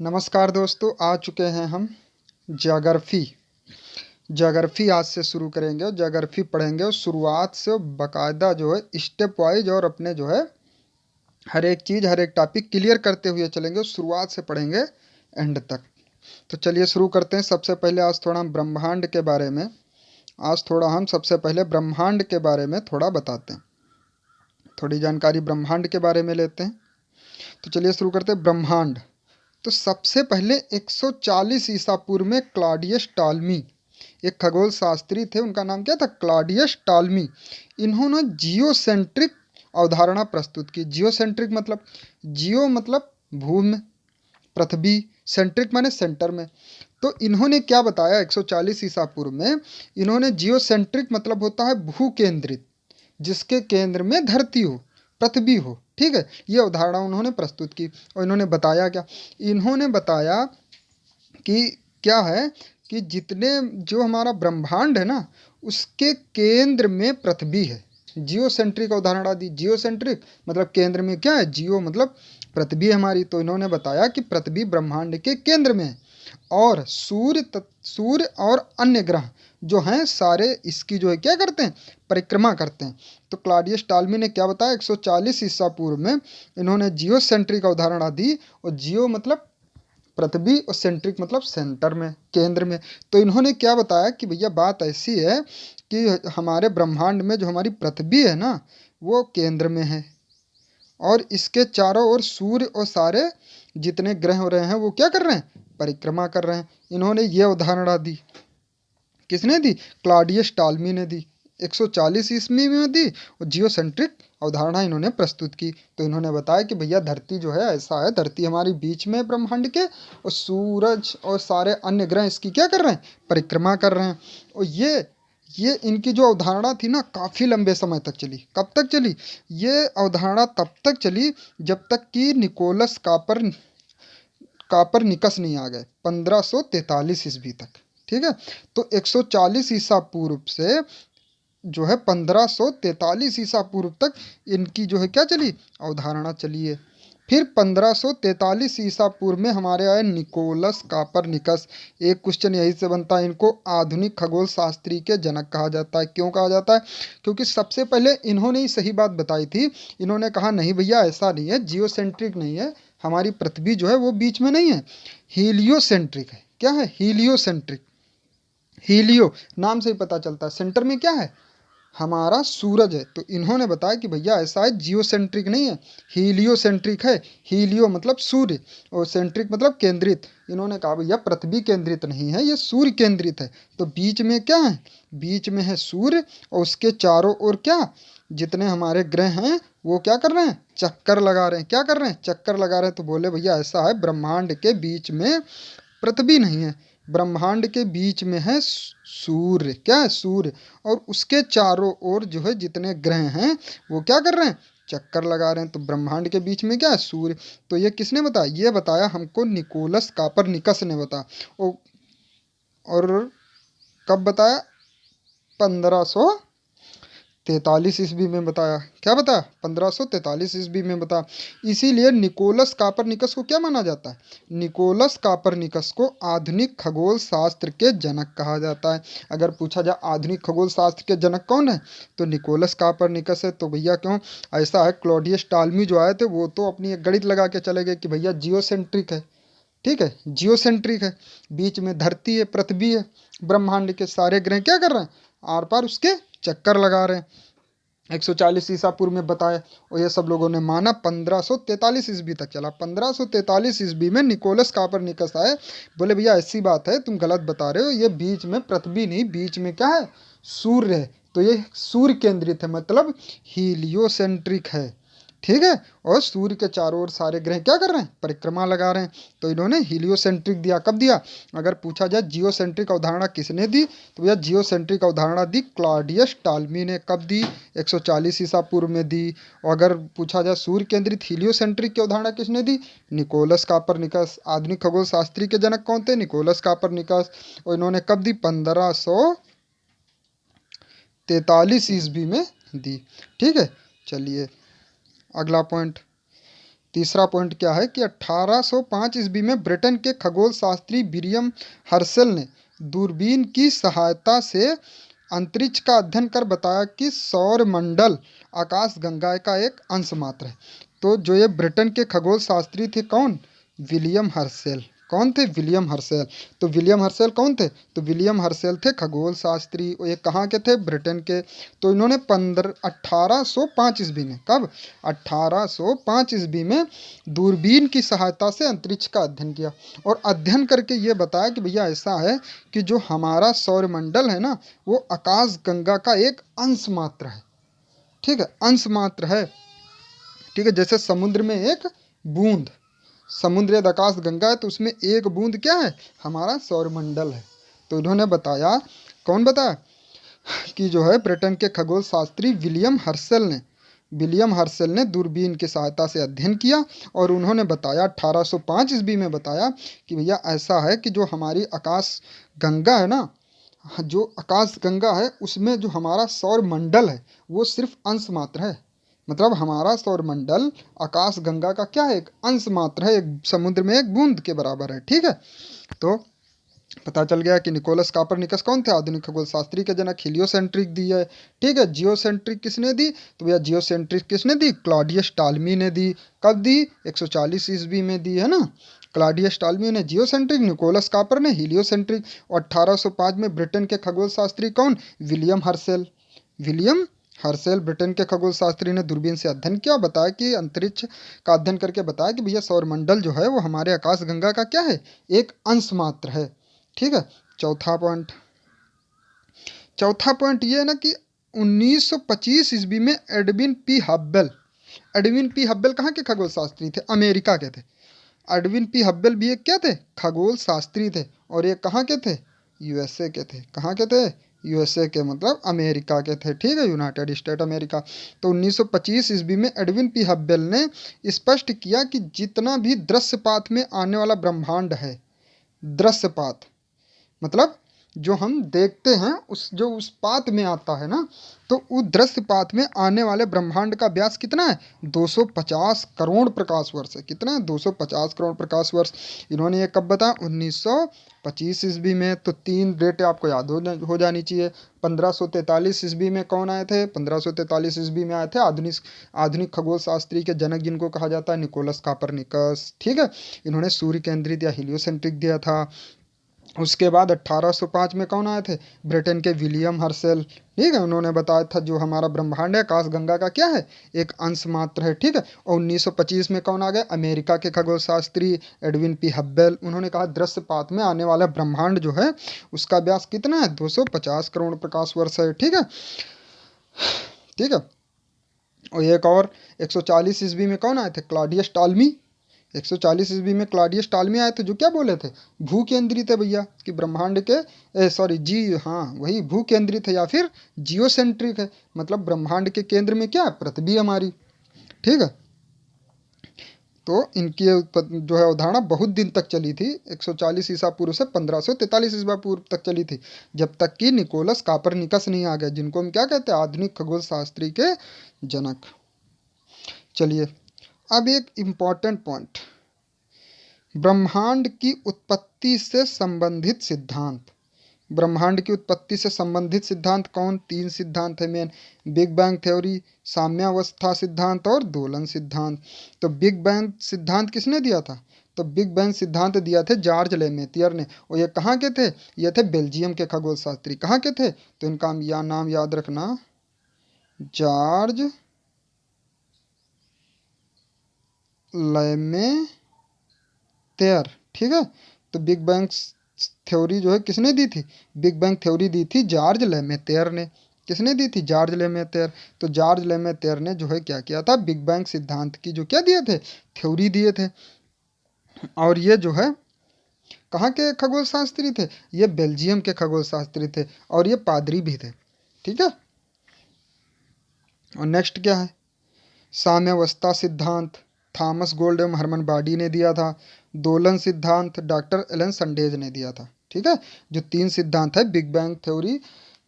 नमस्कार दोस्तों, आ चुके हैं हम ज्योग्राफी। ज्योग्राफी आज से शुरू करेंगे और ज्योग्राफी पढ़ेंगे और शुरुआत से बाकायदा जो है स्टेप वाइज और अपने जो है हर एक चीज़ हर एक टॉपिक क्लियर करते हुए चलेंगे और शुरुआत से पढ़ेंगे एंड तक। तो चलिए शुरू करते हैं। सबसे पहले आज थोड़ा हम ब्रह्मांड के बारे में सबसे पहले ब्रह्मांड के बारे में थोड़ा बताते हैं। थोड़ी जानकारी ब्रह्मांड के बारे में लेते हैं। तो चलिए शुरू करते हैं। ब्रह्मांड तो सबसे पहले 140 ईसा पूर्व में क्लॉडियस टॉलमी एक खगोल शास्त्री थे। उनका नाम क्या था? Claudius Ptolemy. इन्होंने जियोसेंट्रिक अवधारणा प्रस्तुत की। जियोसेंट्रिक मतलब जियो मतलब भूमि, पृथ्वी, सेंट्रिक माने सेंटर में। तो इन्होंने क्या बताया 140 ईसा पूर्व में? इन्होंने जियोसेंट्रिक मतलब होता है भू केंद्रित, जिसके केंद्र में धरती हो, पृथ्वी हो। ठीक है, ये अवधारणा उन्होंने प्रस्तुत की। और इन्होंने बताया क्या? इन्होंने बताया कि क्या है कि जितने जो हमारा ब्रह्मांड है ना, उसके केंद्र में पृथ्वी है। जियोसेंट्रिक अवधारणा दी। जियोसेंट्रिक मतलब केंद्र में क्या है? जियो मतलब पृथ्वी हमारी। तो इन्होंने बताया कि पृथ्वी ब्रह्मांड के केंद्र में है और सूर्य और अन्य ग्रह जो हैं सारे इसकी जो है क्या करते हैं? परिक्रमा करते हैं। तो क्लॉडियस टॉलमी ने क्या बताया? 140 ईसा पूर्व में इन्होंने जियोसेंट्रिक अवधारणा दी। और जियो मतलब पृथ्वी और सेंट्रिक मतलब सेंटर में, केंद्र में। तो इन्होंने क्या बताया कि भैया बात ऐसी है कि हमारे ब्रह्मांड में जो हमारी पृथ्वी है ना, वो केंद्र में है और इसके चारों ओर सूर्य और सारे जितने ग्रह हो रहे हैं वो क्या कर रहे हैं? परिक्रमा कर रहे हैं। इन्होंने ये अवधारणा दी। किसने दी? क्लॉडियस टॉलमी ने दी। 140 ईस्वी में दी और जियोसेंट्रिक अवधारणा इन्होंने प्रस्तुत की। तो इन्होंने बताया कि भैया धरती जो है ऐसा है, धरती हमारी बीच में ब्रह्मांड के और सूरज और सारे अन्य ग्रह इसकी क्या कर रहे हैं? परिक्रमा कर रहे हैं। और ये इनकी जो अवधारणा थी ना, काफ़ी लंबे समय तक चली। कब तक चली? ये अवधारणा तब तक चली जब तक कि निकोलस कापरनिकस नहीं आ गए, 1543 ईस्वी तक। ठीक है, तो 140 ईसा पूर्व से जो है 1543 ईसा पूर्व तक इनकी जो है क्या चली? अवधारणा चली है। फिर 1543 ईसा पूर्व में हमारे आए निकोलस कापरनिकस। एक क्वेश्चन यही से बनता है, इनको आधुनिक खगोल शास्त्री के जनक कहा जाता है। क्यों कहा जाता है? क्योंकि सबसे पहले इन्होंने ही सही बात बताई थी। इन्होंने कहा नहीं भैया ऐसा नहीं है, जियोसेंट्रिक नहीं है, हमारी पृथ्वी जो है वो बीच में नहीं है, हीलियोसेंट्रिक है। क्या है? हीलियोसेंट्रिक। हीलियो नाम से ही पता चलता है, सेंटर में क्या है? हमारा सूरज है। तो इन्होंने बताया कि भैया ऐसा है, जियोसेंट्रिक नहीं है, हीलियोसेंट्रिक है। हीलियो मतलब सूर्य और सेंट्रिक मतलब केंद्रित। इन्होंने कहा भैया पृथ्वी केंद्रित नहीं है, ये सूर्य केंद्रित है। तो बीच में क्या है? बीच में है सूर्य और उसके चारों ओर क्या, जितने हमारे ग्रह हैं वो क्या कर रहे हैं? चक्कर लगा रहे हैं। क्या कर रहे हैं? चक्कर लगा रहे हैं। तो बोले भैया ऐसा है, ब्रह्मांड के बीच में पृथ्वी नहीं है, ब्रह्मांड के बीच में है सूर्य। क्या है? सूर्य। और उसके चारों ओर जो है जितने ग्रह हैं वो क्या कर रहे हैं? चक्कर लगा रहे हैं। तो ब्रह्मांड के बीच में क्या है? सूर्य। तो ये किसने बताया? ये बताया हमको निकोलस कापरनिकस ने बताया। और कब बताया? 1543 ईस्वी में बताया। क्या बताया? 1543 ईस्वी में बताया। इसीलिए निकोलस कापरनिकस को क्या माना जाता है? निकोलस कापरनिकस को आधुनिक खगोल शास्त्र के जनक कहा जाता है। अगर पूछा जाए आधुनिक खगोल शास्त्र के जनक कौन है, तो निकोलस कापरनिकस है। तो भैया क्यों ऐसा है? क्लॉडियस टॉलमी जो आए थे वो तो अपनी एक गणित लगा के चले गए कि भैया जियोसेंट्रिक है। ठीक है, जियोसेंट्रिक है, बीच में धरती है, पृथ्वी है, ब्रह्मांड के सारे ग्रह क्या कर रहे हैं? आर पार उसके चक्कर लगा रहे हैं। 140 ईसा पूर्व में बताया और ये सब लोगों ने माना। 1543 ईस्वी तक चला। 1543 ईस्वी में निकोलस कापरनिकस आए, बोले भैया ऐसी बात है, तुम गलत बता रहे हो, ये बीच में पृथ्वी नहीं, बीच में क्या है? सूर्य है। तो ये सूर्य केंद्रित है, मतलब हीलियोसेंट्रिक है। ठीक है, और सूर्य के चारों ओर सारे ग्रह क्या कर रहे हैं? परिक्रमा लगा रहे हैं। तो इन्होंने हीलियोसेंट्रिक दिया। कब दिया? अगर पूछा जाए जियोसेंट्रिक अवधारणा किसने दी, तो भैया जियोसेंट्रिक अवधारणा दी क्लॉडियस टॉलमी ने। कब दी? 140 ईसा पूर्व में दी। और अगर पूछा जाए सूर्य केंद्रित हीलियोसेंट्रिक की अवधारणा किसने दी? Nicholas Copernicus. आधुनिक खगोल शास्त्री के जनक कौन थे? Nicolaus Copernicus. और इन्होंने कब दी? 1543 ईस्वी में दी। ठीक है, चलिए अगला पॉइंट। तीसरा पॉइंट क्या है कि 1805 ईस्वी में ब्रिटेन के खगोल शास्त्री विलियम हर्शेल ने दूरबीन की सहायता से अंतरिक्ष का अध्ययन कर बताया कि सौर मंडल आकाश गंगा का एक अंश मात्र है। तो जो ये ब्रिटेन के खगोल शास्त्री थे कौन? William Herschel. कौन थे? William Herschel. तो विलियम हर्शेल कौन थे? तो विलियम हर्शेल थे खगोल शास्त्री। ये कहाँ के थे? ब्रिटेन के। तो इन्होंने 1805 ईस्वी में, कब? 1805 ईस्वी में दूरबीन की सहायता से अंतरिक्ष का अध्ययन किया और अध्ययन करके ये बताया कि भैया ऐसा है कि जो हमारा सौरमंडल है ना, वो आकाश गंगा का एक अंश मात्र है। ठीक है, अंश मात्र है। ठीक है, जैसे समुद्र में एक बूंद, समुद्र यदि आकाश गंगा है तो उसमें एक बूंद क्या है? हमारा सौरमंडल है। तो इन्होंने बताया, कौन बताया? कि जो है ब्रिटेन के खगोल शास्त्री विलियम हर्शेल ने दूरबीन की सहायता से अध्ययन किया और उन्होंने बताया 1805 ईस्वी में बताया कि भैया ऐसा है कि जो हमारी आकाश गंगा है ना, जो आकाश गंगा है उसमें जो हमारा सौरमंडल है वो सिर्फ अंश मात्र है। मतलब हमारा सौरमंडल आकाश गंगा का क्या है? एक अंश मात्र है, एक समुद्र में एक बूंद के बराबर है। ठीक है, तो पता चल गया कि निकोलस कॉपरनिकस कौन थे? आधुनिक खगोल शास्त्री के जनक। हीलियोसेंट्रिक दी है। ठीक है, जियोसेंट्रिक किसने दी? तो भैया जियोसेंट्रिक किसने दी? क्लॉडियस टालमी ने दी। कब दी? 140 ईस्वी में दी है ना। क्लॉडियस टालमी ने जियोसेंट्रिक, निकोलस कॉपर ने हीलियोसेंट्रिक। और 1805 में ब्रिटेन के खगोल शास्त्री कौन? William Herschel. William Herschel Britain के खगोल शास्त्री ने दूरबीन से अध्ययन किया, बताया कि अंतरिक्ष का अध्ययन करके बताया कि भैया सौरमंडल जो है वो हमारे आकाश गंगा का क्या है? एक अंश मात्र है। ठीक है, चौथा पॉइंट ये है ना कि 1925 ईस्वी में एडविन पी हब्बल कहाँ के खगोल शास्त्री थे? अमेरिका के थे। एडविन पी हब्बल भी एक क्या थे? खगोल शास्त्री थे। और ये कहाँ के थे? यूएसए के थे। कहाँ के थे? यूएसए के, मतलब अमेरिका के थे। ठीक है, यूनाइटेड स्टेट अमेरिका। तो 1925 ईस्वी में एडविन पी हब्बल ने स्पष्ट किया कि जितना भी दृश्यपात में आने वाला ब्रह्मांड है, दृश्यपात मतलब जो हम देखते हैं उस पात में आता है ना, तो उस दृश्य पात में आने वाले ब्रह्मांड का व्यास कितना है? 250 करोड़ प्रकाश वर्ष है। कितना है? 250 करोड़ प्रकाश वर्ष। इन्होंने ये कब बताया? 1925 ईस्वी में। तो 3 डेट आपको याद हो जानी चाहिए। 1543 ईस्वी में कौन आए थे? 1543 ईस्वी में आए थे आधुनिक खगोल शास्त्री के जनक, जिनको कहा जाता है निकोलस कॉपरनिकस। ठीक है, इन्होंने सूर्य केंद्रित या हीलियोसेंट्रिक दिया था। उसके बाद 1805 में कौन आए थे? ब्रिटेन के विलियम हर्शेल। ठीक है, उन्होंने बताया था जो हमारा ब्रह्मांड है आकाश गंगा का क्या है? एक अंश मात्र है। ठीक है, और 1925 में कौन आ गए? अमेरिका के खगोल शास्त्री एडविन पी हब्बल। उन्होंने कहा दृश्यपात में आने वाला ब्रह्मांड जो है उसका व्यास कितना है? 250 करोड़ प्रकाश वर्ष है। ठीक है, ठीक है। और एक और 140 ईस्वी में कौन आए थे? क्लॉडियस टालमी। 140 ईस्वी में क्लॉडियस टालमी आए थे, जो क्या बोले थे? भू केंद्रित है भैया, कि ब्रह्मांड के वही भू केंद्रित है या फिर जियोसेंट्रिक है। मतलब ब्रह्मांड के केंद्र में क्या है? पृथ्वी हमारी। ठीक है, तो इनकी जो है अवधारणा बहुत दिन तक चली थी। 140 ईसा पूर्व से 1543 ईसा पूर्व तक चली थी, जब तक कि निकोलस कॉपरनिकस नहीं आ गए, जिनको हम क्या कहते हैं? आधुनिक खगोल शास्त्री के जनक। चलिए, अब एक इम्पॉर्टेंट पॉइंट, ब्रह्मांड की उत्पत्ति से संबंधित सिद्धांत। ब्रह्मांड की उत्पत्ति से संबंधित सिद्धांत कौन? 3 सिद्धांत है मेन। बिग बैंग थ्योरी, साम्यावस्था सिद्धांत और दोलन सिद्धांत। तो बिग बैंग सिद्धांत किसने दिया था? तो बिग बैंग सिद्धांत दिया थे जॉर्ज लेमेथियर ने। और ये कहाँ के थे? ये थे बेल्जियम के खगोल शास्त्री। कहाँ के थे? तो इनका नाम याद रखना, जॉर्ज लेमेथियर। ठीक है, तो बिग बैंग थ्योरी जो है किसने दी थी? बिग बैंग थ्योरी दी थी जॉर्ज लेमेथियर ने। किसने दी थी? जॉर्ज लेमेथियर। तो जॉर्ज लेमेथियर ने जो है क्या किया था? बिग बैंग सिद्धांत की जो क्या दिए थे? थ्योरी दिए थे। और ये जो है कहाँ के खगोल शास्त्री थे? ये बेल्जियम के खगोल शास्त्री थे और ये पादरी भी थे। ठीक है, और नेक्स्ट क्या है? साम्यावस्था सिद्धांत थॉमस गोल्ड एवं हरमन बाडी ने दिया था। दोलन सिद्धांत डॉक्टर एलन संडेज ने दिया था। ठीक है, जो 3 सिद्धांत है, बिग बैंग थ्योरी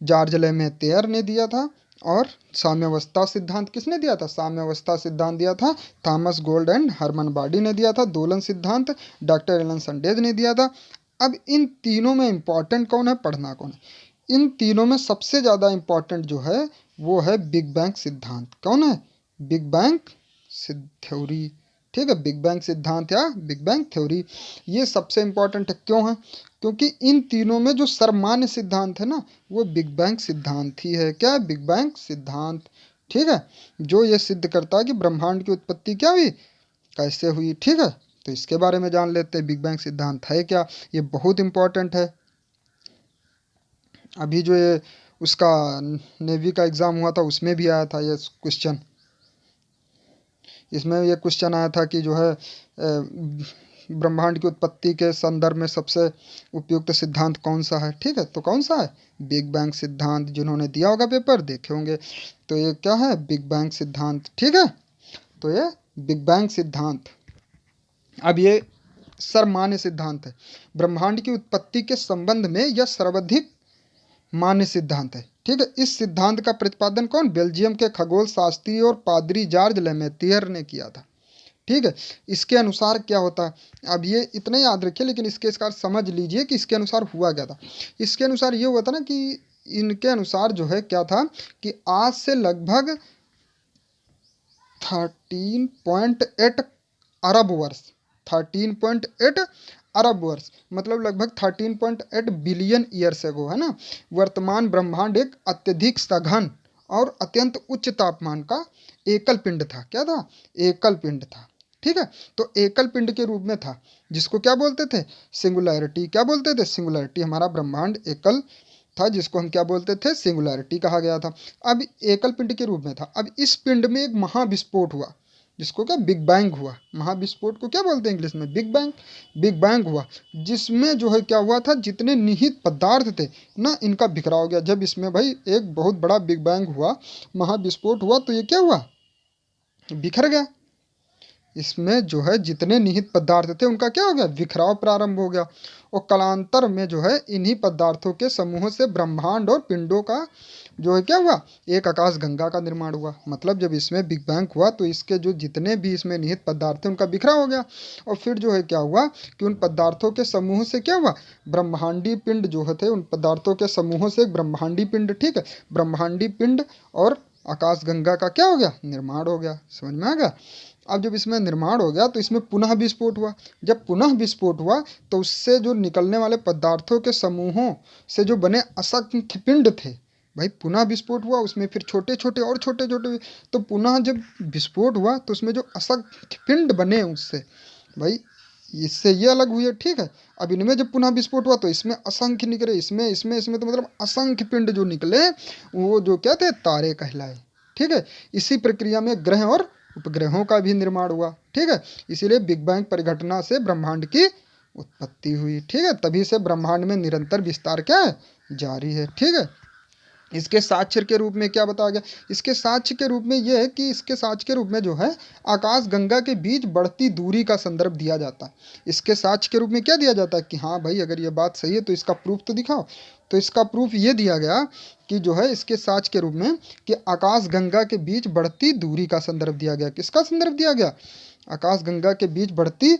जॉर्ज लेमेथियर ने दिया था, और साम्यावस्था सिद्धांत किसने दिया था? साम्यावस्था सिद्धांत दिया था थॉमस गोल्ड एंड हरमन बाडी ने दिया था। दोलन सिद्धांत डॉक्टर एलन संडेज ने दिया था। अब इन तीनों में इंपॉर्टेंट कौन है, पढ़ना कौन है? इन तीनों में सबसे ज़्यादा इंपॉर्टेंट जो है वो है बिग बैंग सिद्धांत। कौन है? Big bang theory. ठीक है, बिग बैंग सिद्धांत या बिग बैंग थ्योरी, ये सबसे इंपॉर्टेंट है। क्यों है? क्योंकि इन तीनों में जो सर्वमान्य सिद्धांत है ना, वो बिग बैंग सिद्धांत ही है। क्या है? बिग बैंग सिद्धांत। ठीक है, जो ये सिद्ध करता है कि ब्रह्मांड की उत्पत्ति क्या हुई, कैसे हुई। ठीक है, तो इसके बारे में जान लेते हैं, बिग बैंग सिद्धांत है क्या। ये बहुत इंपॉर्टेंट है। अभी जो ये उसका नेवी का एग्ज़ाम हुआ था उसमें भी आया था ये क्वेश्चन। इसमें ये क्वेश्चन आया था कि जो है ब्रह्मांड की उत्पत्ति के संदर्भ में सबसे उपयुक्त सिद्धांत कौन सा है। ठीक है, तो कौन सा है? बिग बैंग सिद्धांत। जिन्होंने दिया होगा पेपर देखे होंगे, तो ये क्या है? बिग बैंग सिद्धांत। ठीक है, तो ये बिग बैंग सिद्धांत। अब ये सर्वमान्य सिद्धांत है। ब्रह्मांड की उत्पत्ति के संबंध में यह सर्वाधिक मान्य सिद्धांत है। ठीक है, इस सिद्धांत का प्रतिपादन कौन? बेल्जियम के खगोल शास्त्री और पादरी जॉर्ज लेमेतियर ने किया था। ठीक है, इसके अनुसार क्या होता है, अब ये इतना याद रखिए, लेकिन इसके इसका समझ लीजिए कि इसके अनुसार हुआ क्या था। इसके अनुसार ये हुआ था ना कि इनके अनुसार जो है क्या था कि आज से लगभग 13.8 अरब वर्ष, 13.8 अरब वर्ष मतलब लगभग 13.8 बिलियन ईयर्स एगो, है ना, वर्तमान ब्रह्मांड एक अत्यधिक सघन और अत्यंत उच्च तापमान का एकल पिंड था। क्या था? एकल पिंड था। ठीक है, तो एकल पिंड के रूप में था, जिसको क्या बोलते थे? सिंगुलैरिटी। क्या बोलते थे? सिंगुलैरिटी। हमारा ब्रह्मांड एकल था, जिसको हम क्या बोलते थे? सिंगुलैरिटी कहा गया था। अब एकल पिंड के रूप में था। अब इस पिंड में एक महाविस्फोट हुआ, जिसको क्या? बिग बैंग हुआ। महाविस्फोट को क्या बोलते हैं इंग्लिश में? Big bang. बिग बैंग हुआ, जिसमें जो है क्या हुआ था, जितने निहित पदार्थ थे ना, इनका बिखराव हो गया। जब इसमें भाई एक बहुत बड़ा बिग बैंग हुआ, महाविस्फोट हुआ, तो ये क्या हुआ? बिखर गया। इसमें जो है जितने निहित पदार्थ थे उनका क्या हो गया? बिखराव प्रारंभ हो गया। और कालांतर में जो है इन्हीं पदार्थों के समूहों से ब्रह्मांड और पिंडों का जो है क्या हुआ? एक आकाश गंगा का निर्माण हुआ। मतलब जब इसमें बिग बैंग हुआ तो इसके जो जितने भी इसमें निहित पदार्थ थे उनका बिखराव हो गया। और फिर जो है क्या हुआ कि उन पदार्थों के समूह से क्या हुआ? ब्रह्मांडी पिंड जो थे, उन पदार्थों के समूहों से एक ब्रह्मांडी पिंड, ठीक है, ब्रह्मांडी पिंड और आकाश गंगा का क्या हो गया? निर्माण हो गया। समझ में आ गया? अब जब इसमें निर्माण हो गया तो इसमें पुनः विस्फोट हुआ। जब पुनः विस्फोट हुआ तो उससे जो निकलने वाले पदार्थों के समूहों से जो बने असंख्य पिंड थे, भाई पुनः विस्फोट हुआ, उसमें फिर छोटे छोटे और छोटे छोटे, तो पुनः जब विस्फोट हुआ तो उसमें जो असंख्य पिंड बने उससे, भाई इससे ये अलग हुई है। ठीक है, अब इनमें जब पुनः विस्फोट हुआ तो इसमें असंख्य निकले, इसमें इसमें इसमें, तो मतलब असंख्य पिंड जो निकले वो जो क्या थे? तारे कहलाए। ठीक है, इसी प्रक्रिया में ग्रह और उपग्रहों का भी निर्माण हुआ। ठीक है, इसीलिए बिग बैंग परिघटना से ब्रह्मांड की उत्पत्ति हुई। ठीक है, तभी से ब्रह्मांड में निरंतर विस्तार क्या है? जारी है। ठीक है, इसके साक्ष्य के रूप में क्या बताया गया? इसके साक्ष्य के रूप में यह है कि इसके साक्ष्य के रूप में जो है आकाश गंगा के बीच बढ़ती दूरी का संदर्भ दिया जाता है। इसके साक्ष्य के रूप में क्या दिया जाता है कि हाँ भाई अगर ये बात सही है तो इसका प्रूफ तो दिखाओ। तो इसका प्रूफ ये दिया गया कि जो है इसके साक्ष्य के रूप में कि आकाश गंगा के बीच बढ़ती दूरी का संदर्भ दिया गया। किसका संदर्भ दिया गया? आकाश गंगा के बीच बढ़ती